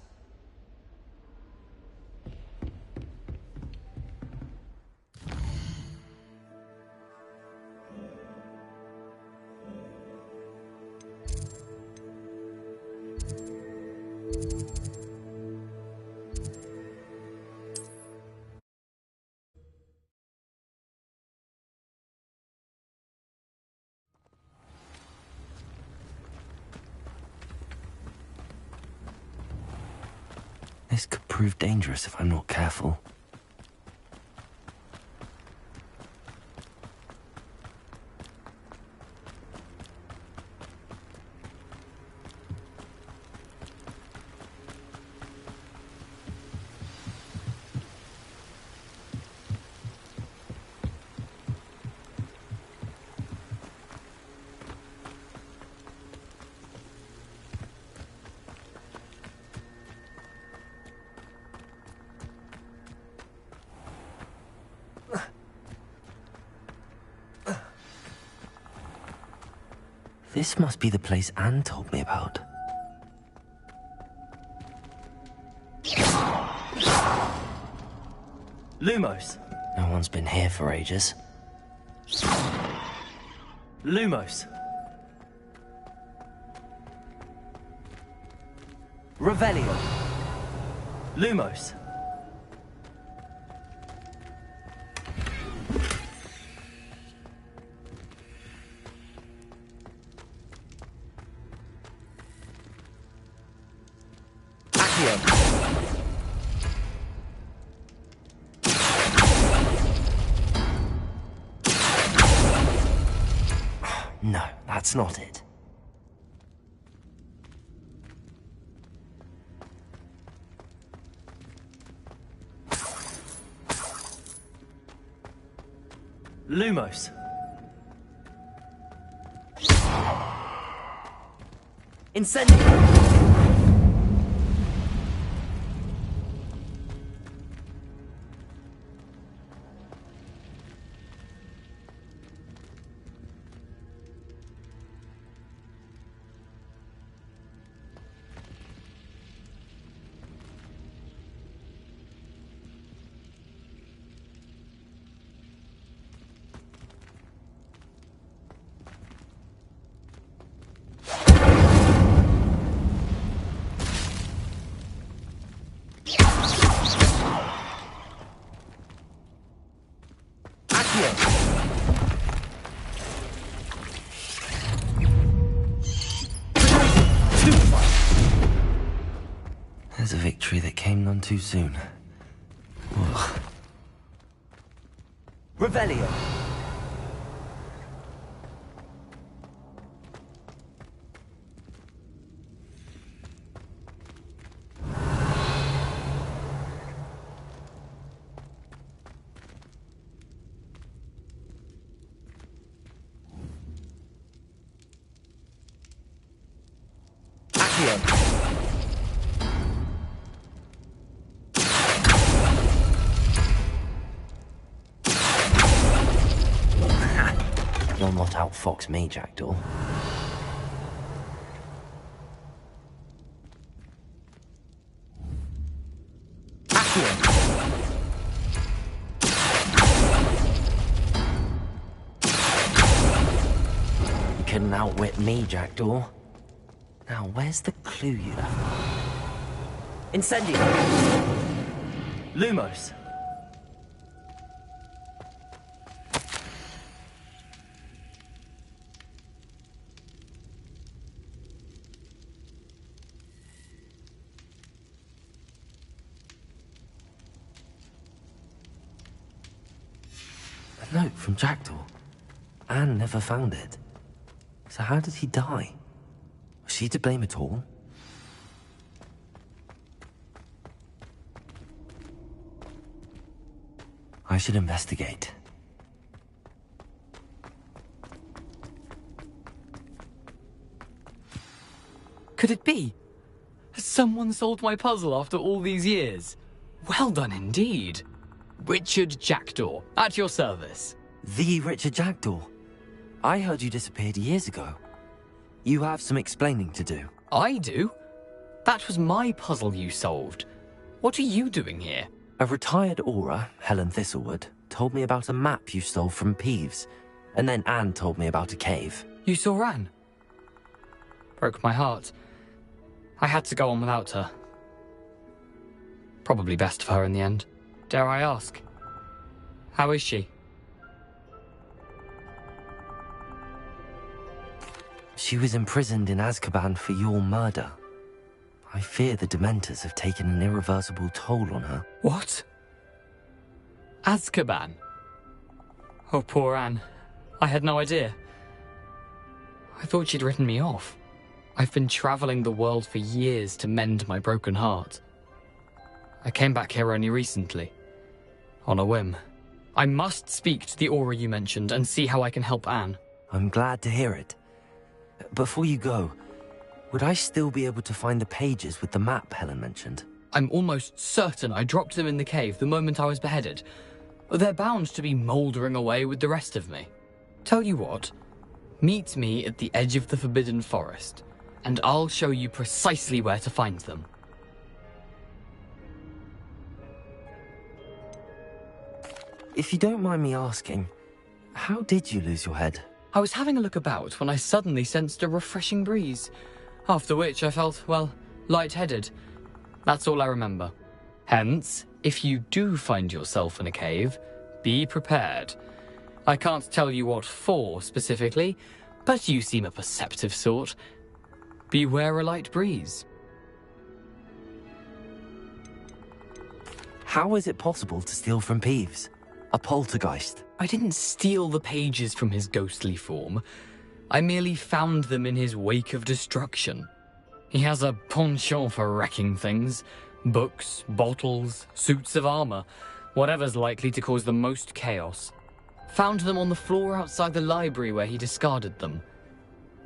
This could prove dangerous if I'm not careful. This must be the place Anne told me about. Lumos! No one's been here for ages. Lumos! Revelio! Lumos! Accio. No, that's not it. Lumos. Incendio. There's a victory that came none too soon. Ugh. Revelio. Accio. You'll not outfox me, Jackdaw. Accio. You couldn't outwit me, Jackdaw. Now, where's the clue you left? Incendio. Lumos. A note from Jackdaw. Anne never found it. So how did he die? Was she to blame at all? I should investigate. Could it be? Has someone solved my puzzle after all these years? Well done indeed. Richard Jackdaw, at your service. The Richard Jackdaw? I heard you disappeared years ago. You have some explaining to do. I do? That was my puzzle you solved. What are you doing here? A retired Aura, Helen Thistlewood, told me about a map you stole from Peeves, and then Anne told me about a cave. You saw Anne? Broke my heart. I had to go on without her. Probably best of her in the end. Dare I ask? How is she? She was imprisoned in Azkaban for your murder. I fear the Dementors have taken an irreversible toll on her. What? Azkaban? Oh, poor Anne. I had no idea. I thought she'd written me off. I've been traveling the world for years to mend my broken heart. I came back here only recently. On a whim. I must speak to the Aura you mentioned and see how I can help Anne. I'm glad to hear it. Before you go, would I still be able to find the pages with the map Helen mentioned? I'm almost certain I dropped them in the cave the moment I was beheaded. They're bound to be mouldering away with the rest of me. Tell you what, meet me at the edge of the Forbidden Forest, and I'll show you precisely where to find them. If you don't mind me asking, how did you lose your head? I was having a look about when I suddenly sensed a refreshing breeze, after which I felt, well, lightheaded. That's all I remember. Hence, if you do find yourself in a cave, be prepared. I can't tell you what for specifically, but you seem a perceptive sort. Beware a light breeze. How is it possible to steal from Peeves? A poltergeist? I didn't steal the pages from his ghostly form. I merely found them in his wake of destruction. He has a penchant for wrecking things. Books, bottles, suits of armor, whatever's likely to cause the most chaos. Found them on the floor outside the library where he discarded them.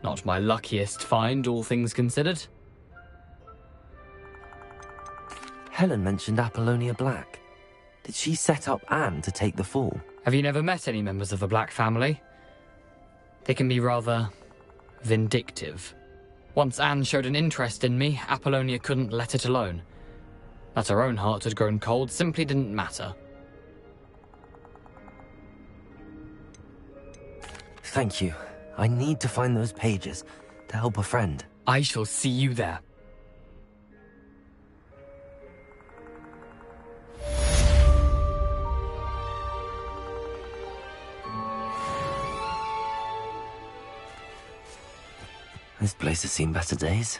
Not my luckiest find, all things considered. Helen mentioned Apollonia Black. Did she set up Anne to take the fall? Have you never met any members of the Black family? They can be rather vindictive. Once Anne showed an interest in me, Apollonia couldn't let it alone. That her own heart had grown cold simply didn't matter. Thank you. I need to find those pages to help a friend. I shall see you there. This place has seen better days.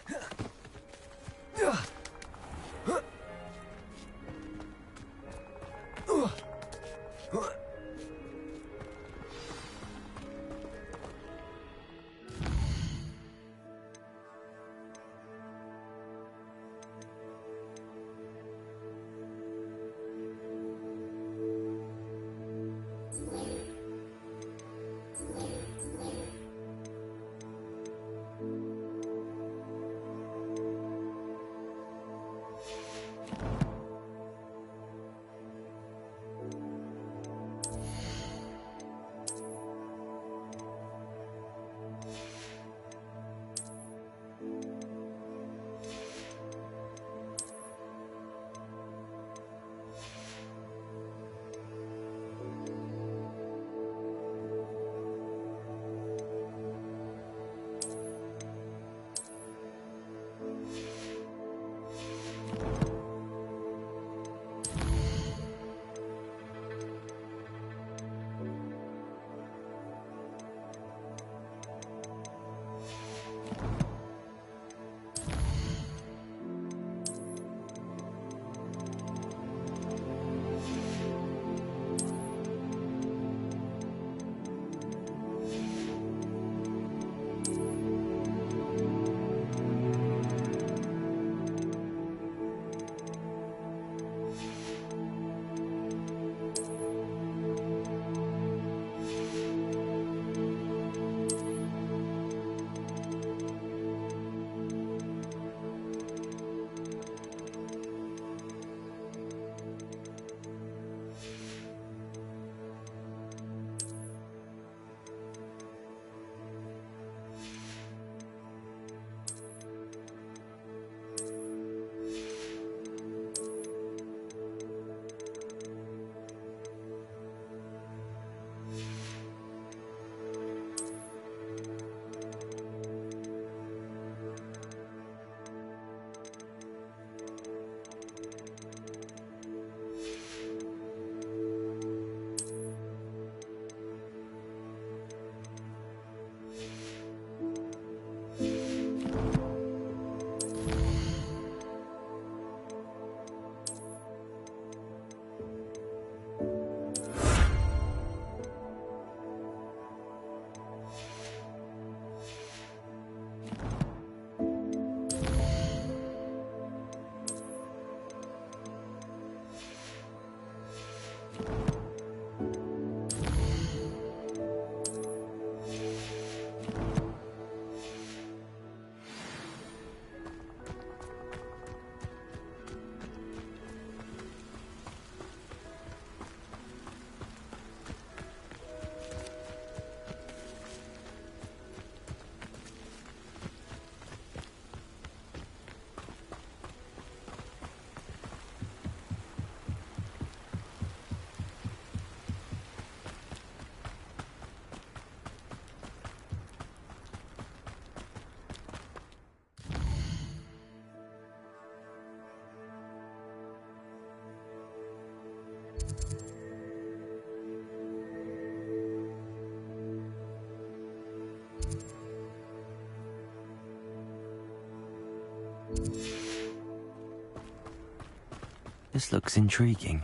This looks intriguing.